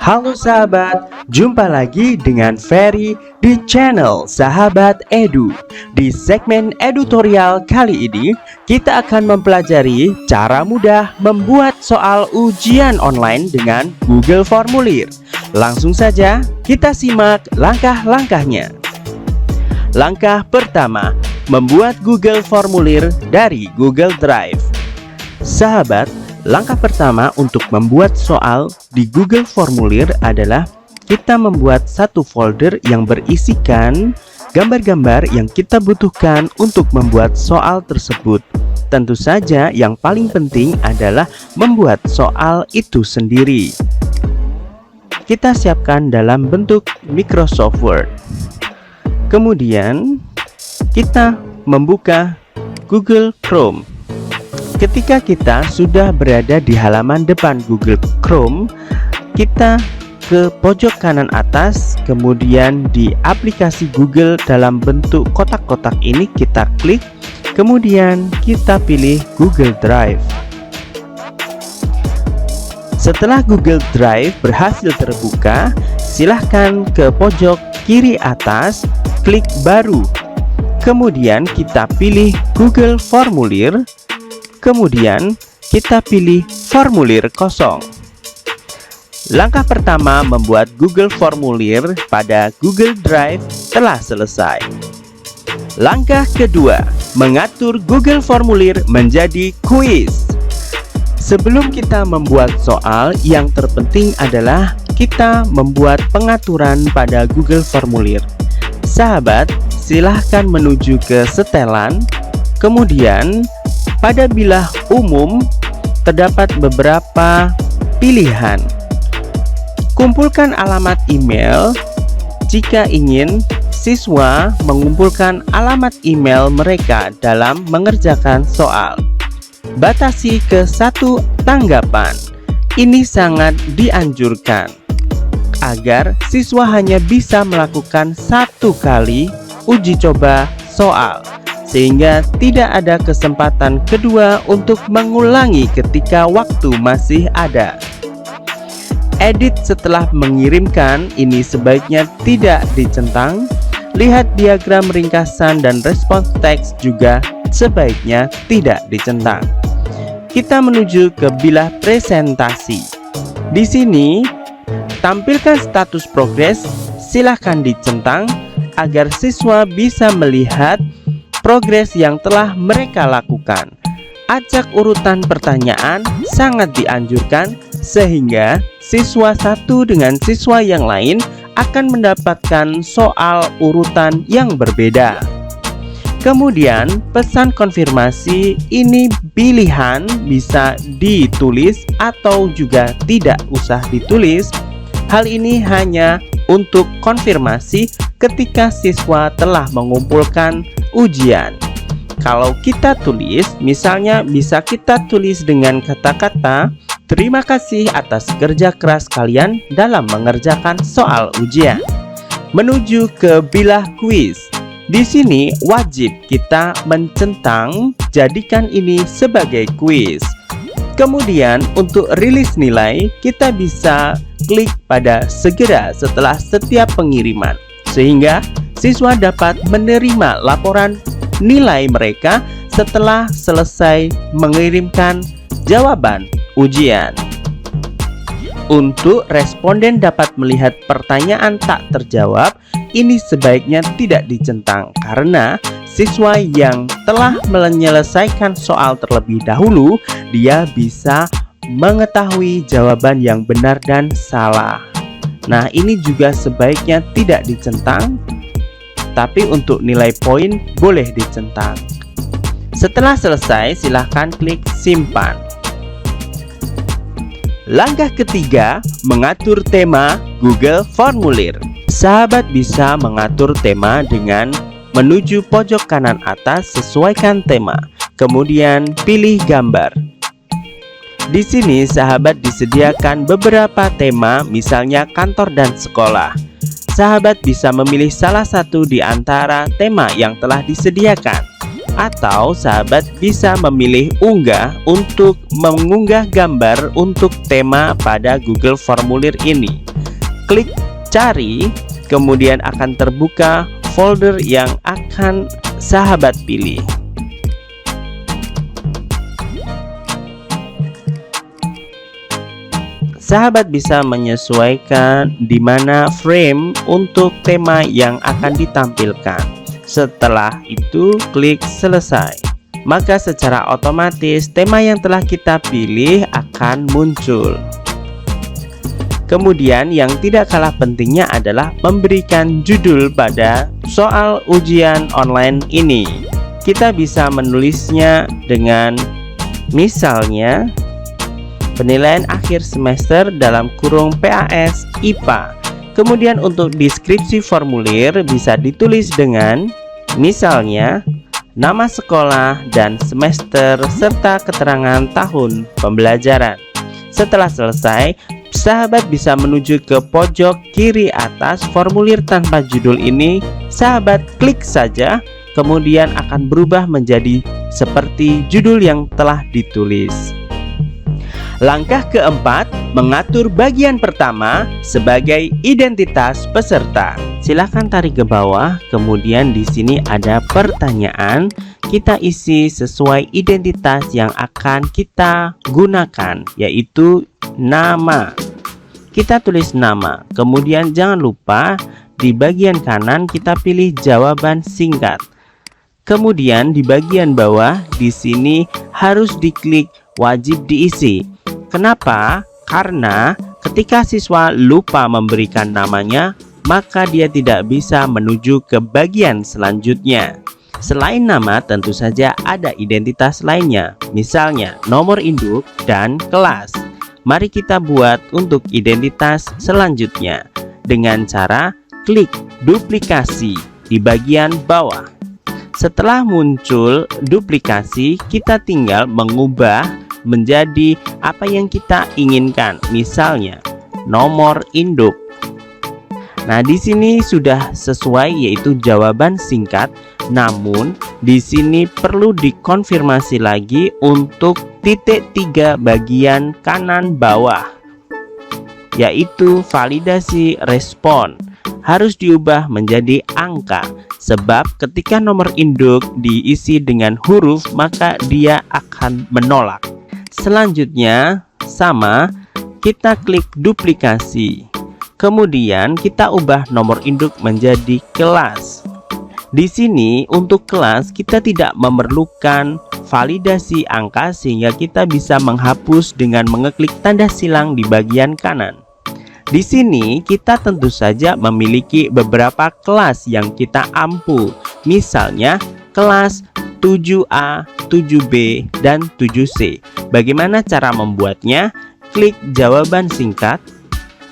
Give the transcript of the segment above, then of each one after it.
Halo sahabat, jumpa lagi dengan Ferry di channel Sahabat Edu. Di segmen editorial kali ini, kita akan mempelajari cara mudah membuat soal ujian online dengan Google Formulir. Langsung saja kita simak langkah-langkahnya. Langkah pertama, membuat Google Formulir dari Google Drive. Sahabat, langkah pertama untuk membuat soal di Google Formulir adalah kita membuat satu folder yang berisikan gambar-gambar yang kita butuhkan untuk membuat soal tersebut. Tentu saja yang paling penting adalah membuat soal itu sendiri. Kita siapkan dalam bentuk Microsoft Word. Kemudian kita membuka Google Chrome. Ketika kita sudah berada di halaman depan Google Chrome, kita ke pojok kanan atas, kemudian di aplikasi Google dalam bentuk kotak-kotak ini kita klik, kemudian kita pilih Google Drive. Setelah Google Drive berhasil terbuka, silahkan ke pojok kiri atas, klik baru. Kemudian kita pilih Google Formulir. Kemudian kita pilih formulir kosong. Langkah pertama membuat Google Formulir pada Google Drive telah selesai. Langkah kedua, mengatur Google Formulir menjadi kuis. Sebelum kita membuat soal, yang terpenting adalah kita membuat pengaturan pada Google Formulir. Sahabat, silahkan menuju ke setelan, kemudian pada bilah umum terdapat beberapa pilihan. Kumpulkan alamat email. Jika ingin, siswa mengumpulkan alamat email mereka dalam mengerjakan soal. Batasi ke satu tanggapan. Ini sangat dianjurkan agar siswa hanya bisa melakukan satu kali uji coba soal, sehingga tidak ada kesempatan kedua untuk mengulangi ketika waktu masih ada. Edit setelah mengirimkan ini sebaiknya tidak dicentang. Lihat diagram ringkasan dan respons teks juga sebaiknya tidak dicentang. Kita menuju ke bilah presentasi. Di sini tampilkan status progres, silahkan dicentang agar siswa bisa melihat progres yang telah mereka lakukan. Acak urutan pertanyaan sangat dianjurkan sehingga siswa satu dengan siswa yang lain akan mendapatkan soal urutan yang berbeda. Kemudian pesan konfirmasi ini pilihan bisa ditulis atau juga tidak usah ditulis. Hal ini hanya untuk konfirmasi ketika siswa telah mengumpulkan ujian. Kalau kita tulis, misalnya bisa kita tulis dengan kata-kata terima kasih atas kerja keras kalian dalam mengerjakan soal ujian. Menuju ke bilah kuis. Di sini wajib kita mencentang jadikan ini sebagai kuis. Kemudian untuk rilis nilai, kita bisa klik pada segera setelah setiap pengiriman, sehingga siswa dapat menerima laporan nilai mereka setelah selesai mengirimkan jawaban ujian. Untuk responden dapat melihat pertanyaan tak terjawab, ini sebaiknya tidak dicentang karena siswa yang telah menyelesaikan soal terlebih dahulu, dia bisa mengetahui jawaban yang benar dan salah. Nah, ini juga sebaiknya tidak dicentang, tapi untuk nilai poin boleh dicentang. Setelah selesai, silahkan klik simpan. Langkah ketiga, mengatur tema Google Formulir. Sahabat bisa mengatur tema dengan menuju pojok kanan atas, sesuaikan tema, kemudian pilih gambar. Di sini sahabat disediakan beberapa tema, misalnya kantor dan sekolah. Sahabat bisa memilih salah satu di antara tema yang telah disediakan, atau sahabat bisa memilih unggah untuk mengunggah gambar untuk tema pada Google Formulir ini. klik cari, kemudian akan terbuka folder yang akan sahabat pilih. Sahabat bisa menyesuaikan di mana frame untuk tema yang akan ditampilkan. Setelah itu klik selesai. Maka secara otomatis tema yang telah kita pilih akan muncul. Kemudian yang tidak kalah pentingnya adalah memberikan judul pada soal ujian online ini. Kita bisa menulisnya dengan misalnya penilaian akhir semester dalam kurung PAS IPA. Kemudian untuk deskripsi formulir bisa ditulis dengan misalnya nama sekolah dan semester serta keterangan tahun pembelajaran. Setelah selesai, sahabat bisa menuju ke pojok kiri atas formulir tanpa judul ini. Sahabat klik saja, kemudian akan berubah menjadi seperti judul yang telah ditulis. Langkah keempat, mengatur bagian pertama sebagai identitas peserta. Silahkan tarik ke bawah, kemudian di sini ada pertanyaan. Kita isi sesuai identitas yang akan kita gunakan, yaitu nama. Kita tulis nama, kemudian jangan lupa di bagian kanan kita pilih jawaban singkat. Kemudian di bagian bawah di sini harus diklik wajib diisi. Kenapa? Karena ketika siswa lupa memberikan namanya, maka dia tidak bisa menuju ke bagian selanjutnya. Selain nama, tentu saja ada identitas lainnya, misalnya nomor induk dan kelas. Mari kita buat untuk identitas selanjutnya dengan cara klik duplikasi di bagian bawah. Setelah muncul duplikasi, kita tinggal mengubah menjadi apa yang kita inginkan, misalnya nomor induk. Nah, di sini sudah sesuai, yaitu jawaban singkat. Namun di sini perlu dikonfirmasi lagi untuk titik 3 bagian kanan bawah, yaitu validasi respon. Harus diubah menjadi angka, sebab ketika nomor induk diisi dengan huruf maka dia akan menolak. Selanjutnya sama, kita klik duplikasi. Kemudian kita ubah nomor induk menjadi kelas. Di sini untuk kelas kita tidak memerlukan validasi angka, sehingga kita bisa menghapus dengan mengeklik tanda silang di bagian kanan. Di sini kita tentu saja memiliki beberapa kelas yang kita ampu, misalnya kelas 7A, 7B, dan 7C. Bagaimana cara membuatnya? Klik jawaban singkat,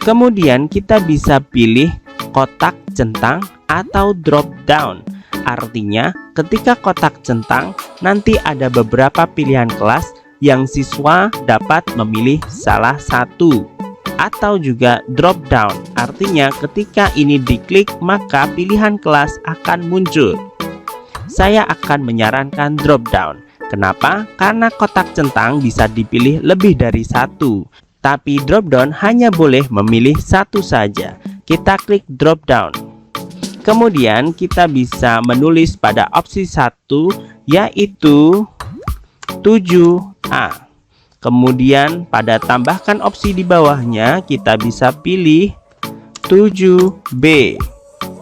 kemudian kita bisa pilih kotak centang atau drop down. Artinya ketika kotak centang nanti ada beberapa pilihan kelas yang siswa dapat memilih salah satu. Atau juga drop down, artinya ketika ini diklik maka pilihan kelas akan muncul. Saya akan menyarankan drop down. Kenapa? Karena kotak centang bisa dipilih lebih dari satu, tapi drop down hanya boleh memilih satu saja. Kita klik drop down. Kemudian kita bisa menulis pada opsi 1, yaitu 7A. Kemudian pada tambahkan opsi di bawahnya kita bisa pilih 7B.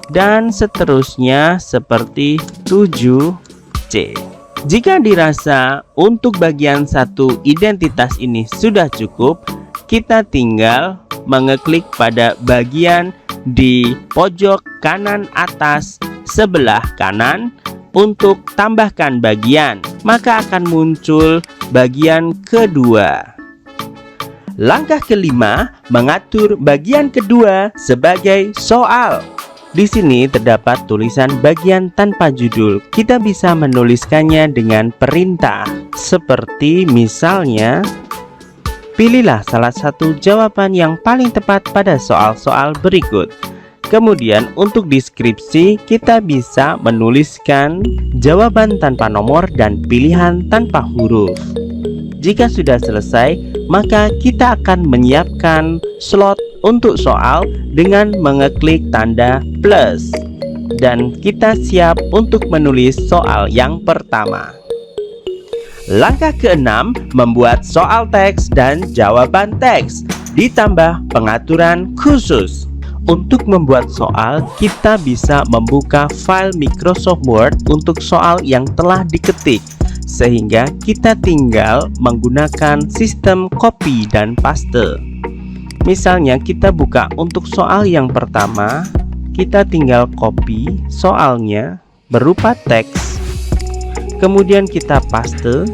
Dan seterusnya seperti 7C. Jika dirasa untuk bagian satu identitas ini sudah cukup, kita tinggal mengeklik pada bagian di pojok kanan atas sebelah kanan untuk tambahkan bagian, maka akan muncul bagian kedua. Langkah kelima, mengatur bagian kedua sebagai soal. Di sini terdapat tulisan bagian tanpa judul. Kita bisa menuliskannya dengan perintah, seperti misalnya, pilihlah salah satu jawaban yang paling tepat pada soal-soal berikut. Kemudian untuk deskripsi, kita bisa menuliskan jawaban tanpa nomor dan pilihan tanpa huruf. Jika sudah selesai, maka kita akan menyiapkan slot untuk soal dengan mengeklik tanda plus. Dan kita siap untuk menulis soal yang pertama. Langkah keenam, membuat soal teks dan jawaban teks, ditambah pengaturan khusus. Untuk membuat soal, kita bisa membuka file Microsoft Word untuk soal yang telah diketik, sehingga kita tinggal menggunakan sistem copy dan paste. Misalnya kita buka untuk soal yang pertama, kita tinggal copy soalnya berupa teks, kemudian kita paste.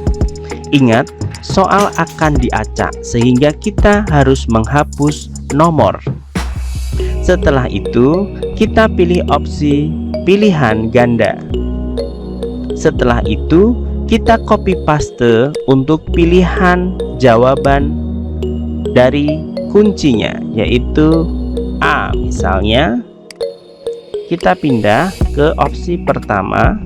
Ingat, soal akan diacak sehingga kita harus menghapus nomor. Setelah itu, kita pilih opsi pilihan ganda. Setelah itu, kita copy paste untuk pilihan jawaban dari kuncinya, yaitu A. Misalnya, kita pindah ke opsi pertama.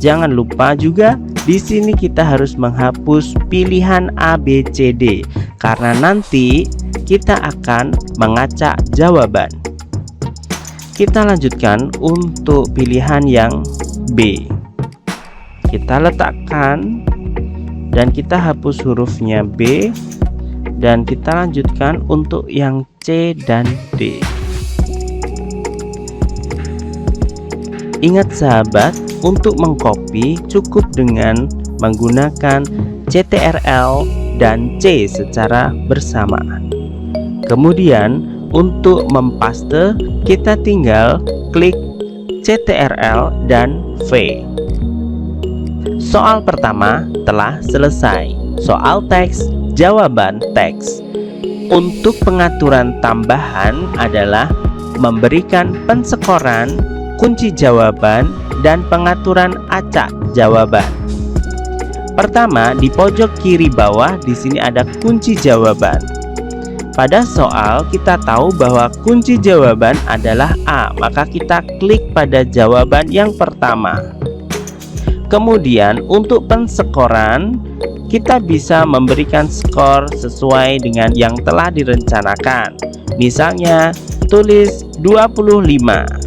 Jangan lupa juga di sini kita harus menghapus pilihan A, B, C, D, karena nanti kita akan mengacak jawaban. Kita lanjutkan untuk pilihan yang B. Kita letakkan dan kita hapus hurufnya B, dan kita lanjutkan untuk yang C dan D. Ingat sahabat, untuk mengcopy cukup dengan menggunakan CTRL dan C secara bersamaan. Kemudian untuk mempaste, kita tinggal klik CTRL dan V. Soal pertama telah selesai. Soal teks, jawaban teks. Untuk pengaturan tambahan adalah memberikan pensekoran, kunci jawaban, dan pengaturan acak jawaban. Pertama, di pojok kiri bawah di sini ada kunci jawaban. Pada soal kita tahu bahwa kunci jawaban adalah A, maka kita klik pada jawaban yang pertama. Kemudian untuk pensekoran, kita bisa memberikan skor sesuai dengan yang telah direncanakan. Misalnya tulis 25.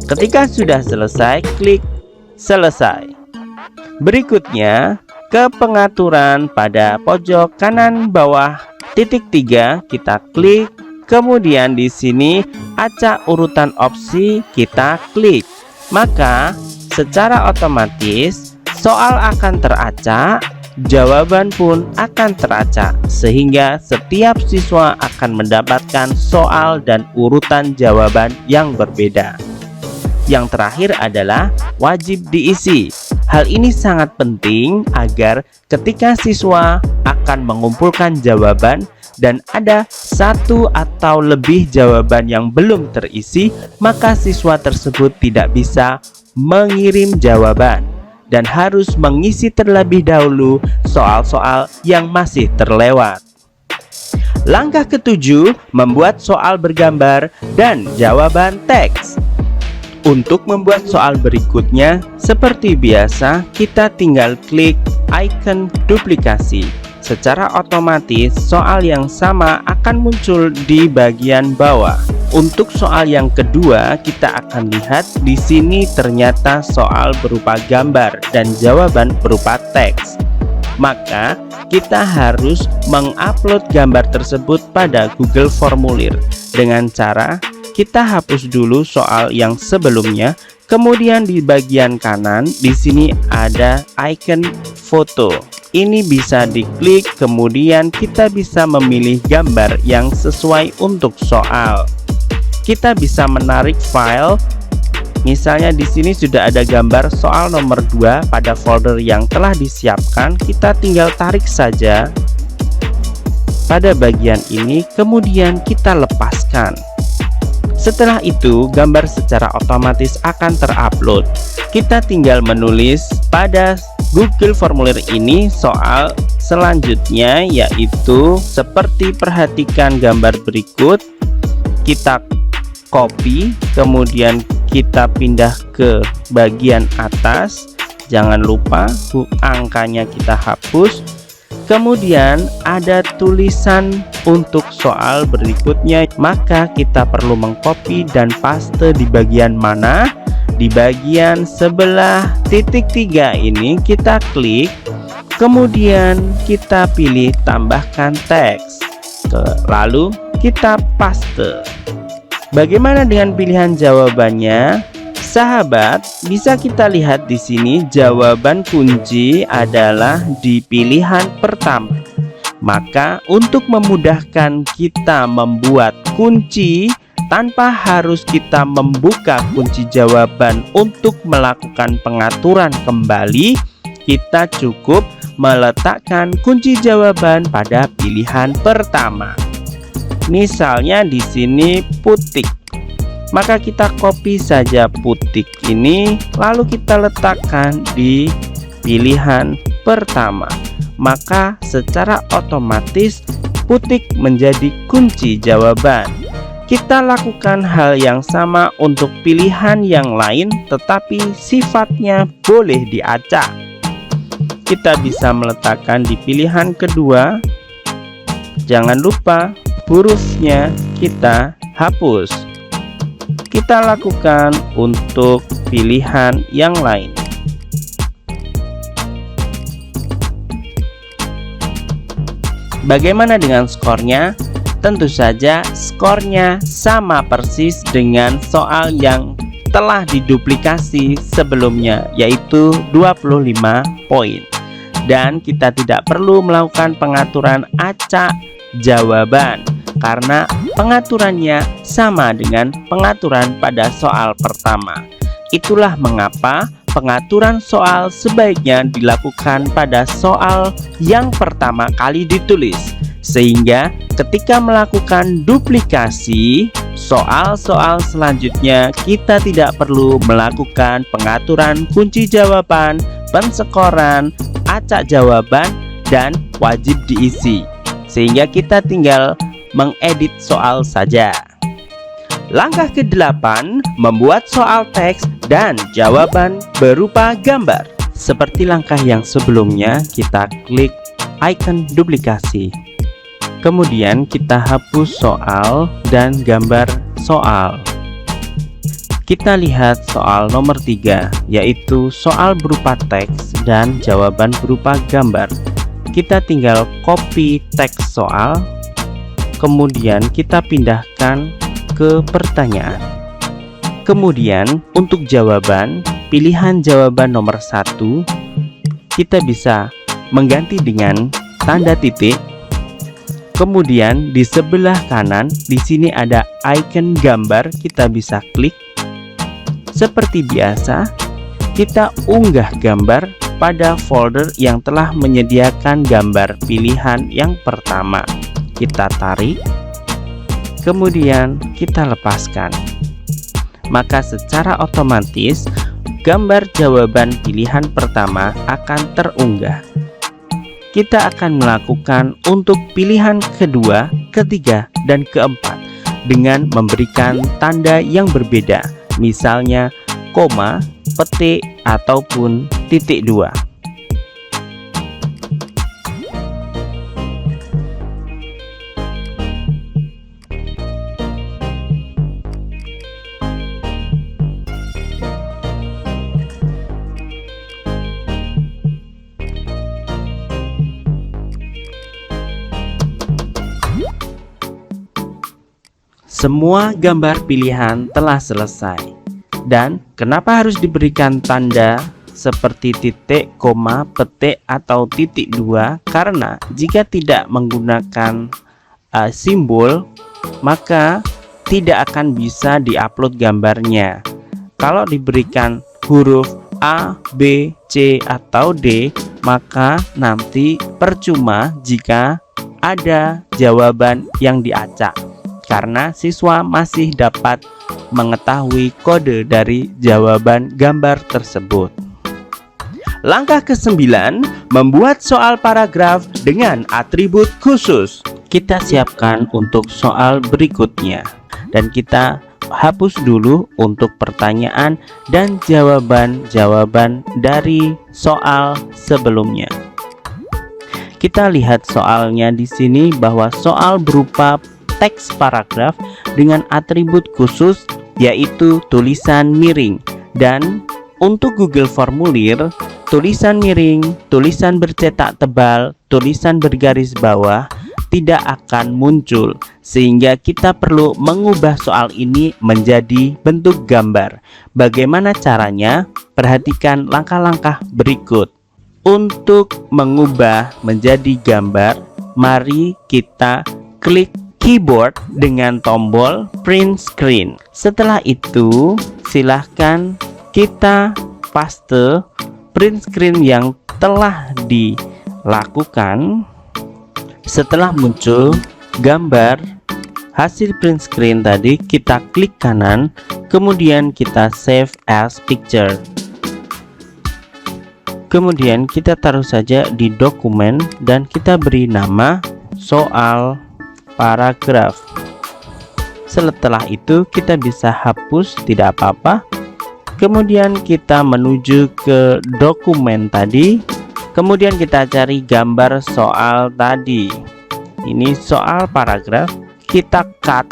Ketika sudah selesai, klik selesai. Berikutnya, ke pengaturan pada pojok kanan bawah titik 3 kita klik, kemudian di sini acak urutan opsi kita klik. Maka secara otomatis soal akan teracak, jawaban pun akan teracak, sehingga setiap siswa akan mendapatkan soal dan urutan jawaban yang berbeda. Yang terakhir adalah wajib diisi. Hal ini sangat penting agar ketika siswa akan mengumpulkan jawaban dan ada satu atau lebih jawaban yang belum terisi, maka siswa tersebut tidak bisa mengirim jawaban dan harus mengisi terlebih dahulu soal-soal yang masih terlewat. Langkah ketujuh, membuat soal bergambar dan jawaban teks. Untuk membuat soal berikutnya, seperti biasa, kita tinggal klik icon duplikasi. Secara otomatis, soal yang sama akan muncul di bagian bawah. Untuk soal yang kedua, kita akan lihat di sini ternyata soal berupa gambar dan jawaban berupa teks. Maka, kita harus mengupload gambar tersebut pada Google Formulir dengan cara kita hapus dulu soal yang sebelumnya, kemudian di bagian kanan di sini ada icon foto. Ini bisa diklik, kemudian kita bisa memilih gambar yang sesuai untuk soal. Kita bisa menarik file. Misalnya di sini sudah ada gambar soal nomor 2 pada folder yang telah disiapkan. Kita tinggal tarik saja pada bagian ini, kemudian kita lepaskan. Setelah itu, gambar secara otomatis akan terupload. Kita tinggal menulis pada Google Formulir ini soal selanjutnya, yaitu seperti perhatikan gambar berikut. Kita copy, kemudian kita pindah ke bagian atas. Jangan lupa angkanya kita hapus. Kemudian ada tulisan untuk soal berikutnya, maka kita perlu mengcopy dan paste di bagian mana? Di bagian sebelah titik 3 ini kita klik, kemudian kita pilih tambahkan teks, lalu kita paste. Bagaimana dengan pilihan jawabannya? Sahabat, bisa kita lihat di sini jawaban kunci adalah di pilihan pertama. Maka untuk memudahkan kita membuat kunci tanpa harus kita membuka kunci jawaban untuk melakukan pengaturan kembali, kita cukup meletakkan kunci jawaban pada pilihan pertama. Misalnya di sini putik. Maka kita copy saja putik ini, lalu kita letakkan di pilihan pertama. Maka secara otomatis putik menjadi kunci jawaban. Kita lakukan hal yang sama untuk pilihan yang lain, tetapi sifatnya boleh diacak. Kita bisa meletakkan di pilihan kedua. Jangan lupa hurufnya kita hapus. Kita lakukan untuk pilihan yang lain. Bagaimana dengan skornya? Tentu saja skornya sama persis dengan soal yang telah diduplikasi sebelumnya, yaitu 25 poin. Dan kita tidak perlu melakukan pengaturan acak jawaban, karena pengaturannya sama dengan pengaturan pada soal pertama. Itulah mengapa pengaturan soal sebaiknya dilakukan pada soal yang pertama kali ditulis, sehingga ketika melakukan duplikasi soal-soal selanjutnya kita tidak perlu melakukan pengaturan kunci jawaban, penskoran, acak jawaban, dan wajib diisi, sehingga kita tinggal mengedit soal saja. Langkah ke-8, membuat soal teks dan jawaban berupa gambar. Seperti langkah yang sebelumnya, kita klik icon duplikasi. Kemudian kita hapus soal dan gambar soal. Kita lihat soal nomor 3, yaitu soal berupa teks dan jawaban berupa gambar. Kita tinggal copy teks soal, kemudian kita pindahkan ke pertanyaan. Kemudian untuk jawaban, pilihan jawaban nomor 1 kita bisa mengganti dengan tanda titik. Kemudian di sebelah kanan di sini ada icon gambar, kita bisa klik. Seperti biasa, kita unggah gambar pada folder yang telah menyediakan gambar pilihan yang pertama. Kita tarik, kemudian kita lepaskan. Maka secara otomatis gambar jawaban pilihan pertama akan terunggah. Kita akan melakukan untuk pilihan kedua, ketiga, dan keempat dengan memberikan tanda yang berbeda, misalnya koma, petik, ataupun titik 2. Semua gambar pilihan telah selesai. Dan kenapa harus diberikan tanda seperti titik, koma, petik, atau titik 2? Karena jika tidak menggunakan simbol, maka tidak akan bisa diupload gambarnya. Kalau diberikan huruf A, B, C, atau D, maka nanti percuma jika ada jawaban yang diacak, karena siswa masih dapat mengetahui kode dari jawaban gambar tersebut. Langkah ke-9, membuat soal paragraf dengan atribut khusus. Kita siapkan untuk soal berikutnya, dan kita hapus dulu untuk pertanyaan dan jawaban-jawaban dari soal sebelumnya. Kita lihat soalnya di sini bahwa soal berupa teks paragraf dengan atribut khusus yaitu tulisan miring, dan untuk Google Formulir tulisan miring, tulisan bercetak tebal, tulisan bergaris bawah tidak akan muncul, sehingga kita perlu mengubah soal ini menjadi bentuk gambar. Bagaimana caranya? Perhatikan langkah-langkah berikut. Untuk mengubah menjadi gambar, mari kita klik keyboard dengan tombol print screen. Setelah itu, silahkan kita paste print screen yang telah dilakukan. Setelah muncul gambar hasil print screen tadi, kita klik kanan, kemudian kita save as picture. Kemudian kita taruh saja di dokumen dan kita beri nama soal paragraf. Setelah itu kita bisa hapus, tidak apa-apa. Kemudian kita menuju ke dokumen tadi. Kemudian kita cari gambar soal tadi. Ini soal paragraf. Kita cut,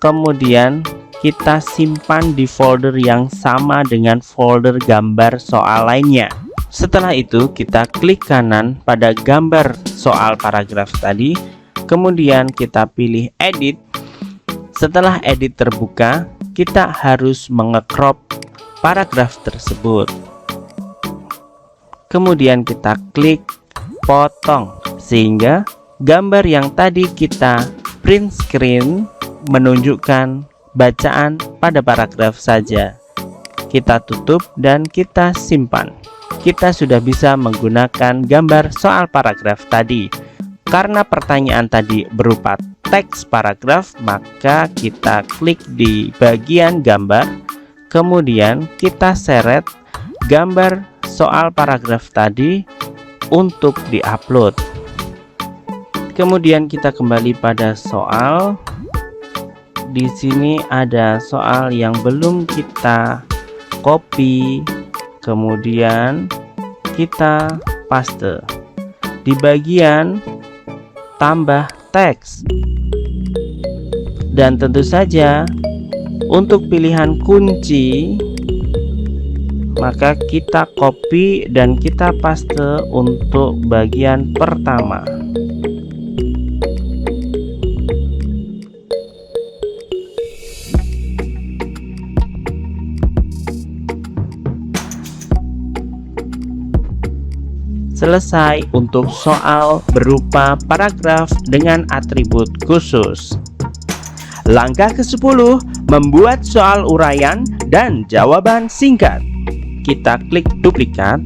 kemudian kita simpan di folder yang sama dengan folder gambar soal lainnya. Setelah itu kita klik kanan pada gambar soal paragraf tadi, kemudian kita pilih edit. Setelah edit terbuka, kita harus mengecrop paragraf tersebut. Kemudian kita klik potong, sehingga gambar yang tadi kita print screen menunjukkan bacaan pada paragraf saja. Kita tutup dan kita simpan. Kita sudah bisa menggunakan gambar soal paragraf tadi. Karena pertanyaan tadi berupa teks paragraf, maka kita klik di bagian gambar, kemudian kita seret gambar soal paragraf tadi untuk diupload. Kemudian kita kembali pada soal. Di sini ada soal yang belum kita copy, kemudian kita paste di bagian tambah teks. Dan tentu saja untuk pilihan kunci, maka kita copy dan kita paste untuk bagian pertama. Selesai untuk soal berupa paragraf dengan atribut khusus. Langkah ke-10, membuat soal uraian dan jawaban singkat. Kita klik duplikat,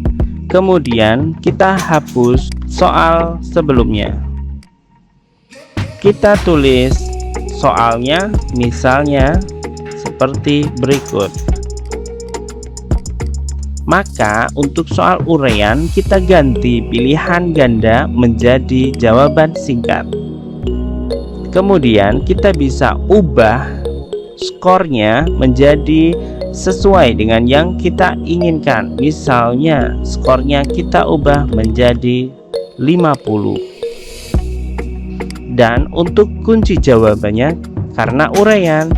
kemudian kita hapus soal sebelumnya. Kita tulis soalnya misalnya seperti berikut. Maka untuk soal uraian kita ganti pilihan ganda menjadi jawaban singkat. Kemudian kita bisa ubah skornya menjadi sesuai dengan yang kita inginkan. Misalnya skornya kita ubah menjadi 50. Dan untuk kunci jawabannya, karena uraian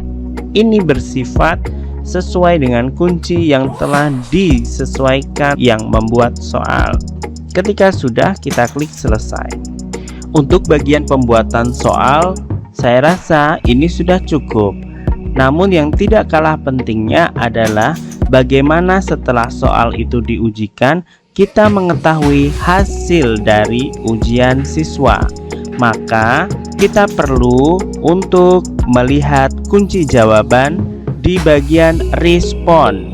ini bersifat sesuai dengan kunci yang telah disesuaikan yang membuat soal. Ketika sudah, kita klik selesai. Untuk bagian pembuatan soal, saya rasa ini sudah cukup. Namun yang tidak kalah pentingnya adalah bagaimana setelah soal itu diujikan, kita mengetahui hasil dari ujian siswa. Maka kita perlu untuk melihat kunci jawaban di bagian respon.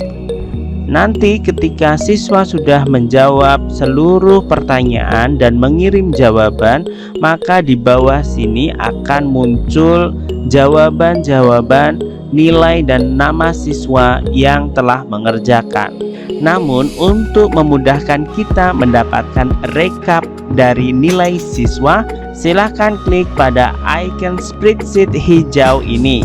Nanti ketika siswa sudah menjawab seluruh pertanyaan dan mengirim jawaban, maka di bawah sini akan muncul jawaban-jawaban, nilai dan nama siswa yang telah mengerjakan. Namun untuk memudahkan kita mendapatkan rekap dari nilai siswa, silahkan klik pada icon spreadsheet hijau ini.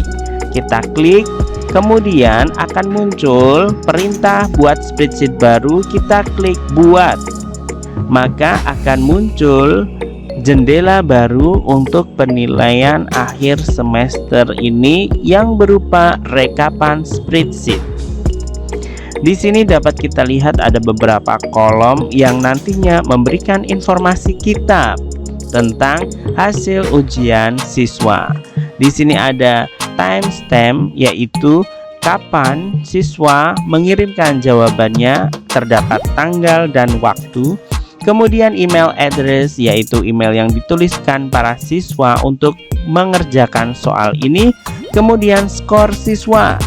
Kita klik, kemudian akan muncul perintah buat spreadsheet baru. Kita klik buat, maka akan muncul jendela baru untuk penilaian akhir semester ini yang berupa rekapan spreadsheet. Di sini dapat kita lihat ada beberapa kolom yang nantinya memberikan informasi kita tentang hasil ujian siswa. Di sini ada timestamp, yaitu kapan siswa mengirimkan jawabannya, terdapat tanggal dan waktu. Kemudian email address, yaitu email yang dituliskan para siswa untuk mengerjakan soal ini. Kemudian skor siswa,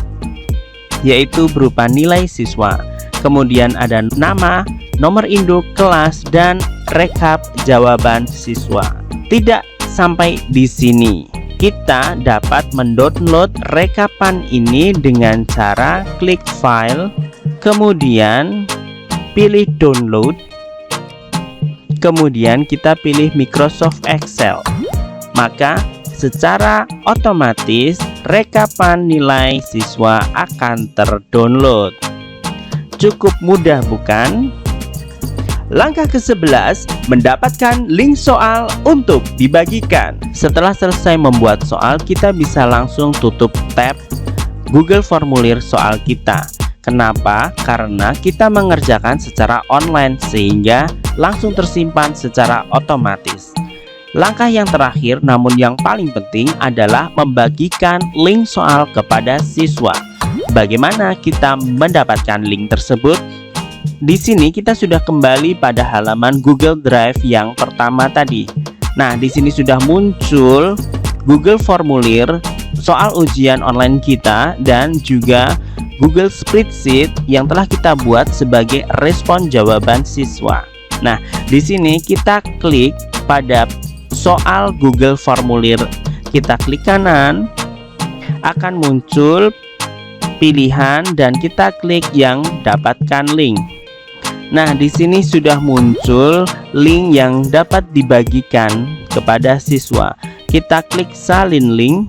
yaitu berupa nilai siswa. Kemudian ada nama, nomor induk kelas, dan rekap jawaban siswa. Tidak sampai di sini, kita dapat mendownload rekapan ini dengan cara klik file, kemudian pilih download, kemudian kita pilih Microsoft Excel. Maka secara otomatis rekapan nilai siswa akan terdownload. Cukup mudah, bukan? Langkah ke-11, mendapatkan link soal untuk dibagikan. Setelah selesai membuat soal, kita bisa langsung tutup tab Google Formulir soal kita. Kenapa? Karena kita mengerjakan secara online sehingga langsung tersimpan secara otomatis. Langkah yang terakhir namun yang paling penting adalah membagikan link soal kepada siswa. Bagaimana kita mendapatkan link tersebut? Di sini kita sudah kembali pada halaman Google Drive yang pertama tadi. Nah, di sini sudah muncul Google Formulir soal ujian online kita dan juga Google Spreadsheet yang telah kita buat sebagai respon jawaban siswa. Nah, di sini kita klik pada soal Google Formulir. Kita klik kanan, akan muncul pilihan dan kita klik yang dapatkan link. Nah, di sini sudah muncul link yang dapat dibagikan kepada siswa. Kita klik salin link,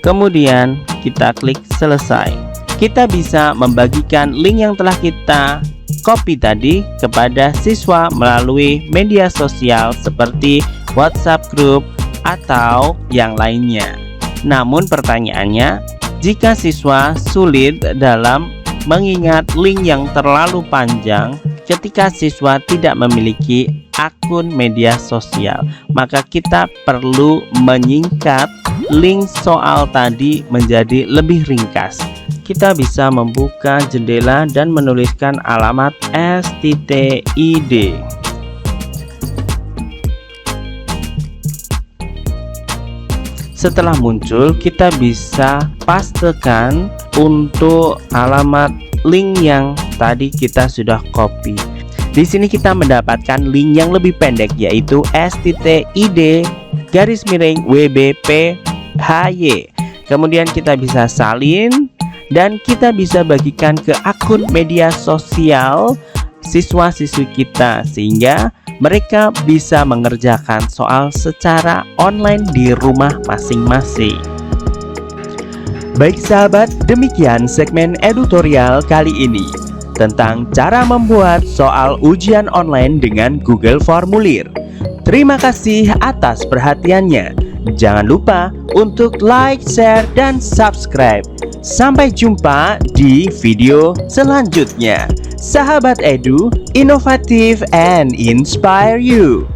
kemudian kita klik selesai. Kita bisa membagikan link yang telah kita copy tadi kepada siswa melalui media sosial seperti WhatsApp group atau yang lainnya. Namun pertanyaannya, jika siswa sulit dalam mengingat link yang terlalu panjang, ketika siswa tidak memiliki akun media sosial, maka kita perlu menyingkat link soal tadi menjadi lebih ringkas. Kita bisa membuka jendela dan menuliskan alamat STTID. Setelah muncul, kita bisa pastekan untuk alamat link yang tadi kita sudah copy. Di sini kita mendapatkan link yang lebih pendek, yaitu STTID_WBPHY. Kemudian kita bisa salin dan kita bisa bagikan ke akun media sosial siswa-siswi kita sehingga mereka bisa mengerjakan soal secara online di rumah masing-masing. Baik sahabat, demikian segmen editorial kali ini tentang cara membuat soal ujian online dengan Google Formulir. Terima kasih atas perhatiannya. Jangan lupa untuk like, share, dan subscribe. Sampai jumpa di video selanjutnya. Sahabat Edu, inovatif and inspire you.